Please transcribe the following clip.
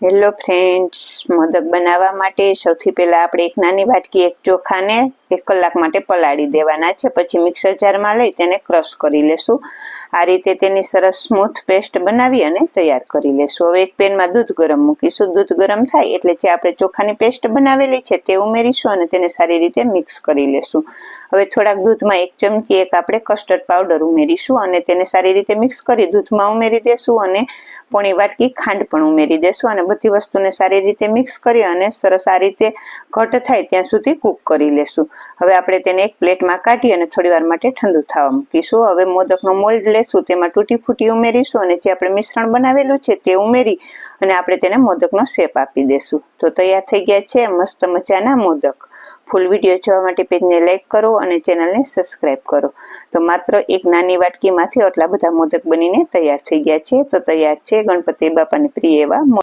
Hello friends, modak બનાવવા માટે સૌથી પહેલાં આપણે એક નાની વાટકી એક ચોખાને 1 કલાક માટે પલાળી દેવાના છે. પછી મિક્સર જારમાં લઈ તેને ક્રશ કરી લેશું. આ રીતે તેની સરસ સ્મૂથ પેસ્ટ બનાવી અને તૈયાર કરી લેશું. હવે એક પેનમાં દૂધ ગરમ મૂકીશું. દૂધ ગરમ થાય એટલે જે આપણે ચોખાની પેસ્ટ બનાવેલી છે તે ઉમેરીશું અને તેને સારી રીતે મિક્સ કરી લેશું. હવે થોડાક દૂધમાં 1 ચમચી આપણે કસ્ટર્ડ પાવડર ઉમેરીશું અને તેને સારી રીતે મિક્સ કરી દૂધમાં ઉમેરી દેશું અને પોણી વાટકી ખાંડ પણ ઉમેરી દેશું અને બધી વસ્તુને સારી રીતે મિક્સ કરી અને સરસ આ રીતે ઘટ થાય ત્યાં સુધી કૂક કરી લેશું. હવે આપણે તેને એક પ્લેટમાં કાઢી અને થોડીવાર માટે ઠંડુ થવા મૂકીશું. હવે મોદકનો મોલ્ડ લેશું, તેમાં તૂટી ફૂટી ઉમેરીશું અને જે આપણે મિશ્રણ બનાવેલું છે તે ઉમેરી અને આપણે તેને મોદકનો શેપ આપી દેશું. તો તૈયાર થઈ ગયા છે મસ્ત મજાના મોદક. ફૂલ વિડીયો જોવા માટે પેજને લાઈક કરો અને ચેનલને સબસ્ક્રાઈબ કરો. તો માત્ર એક નાની વાટકીમાંથી આટલા બધા મોદક બનીને તૈયાર થઈ ગયા છે. તો તૈયાર છે ગણપતિ બાપાને પ્રિય એવા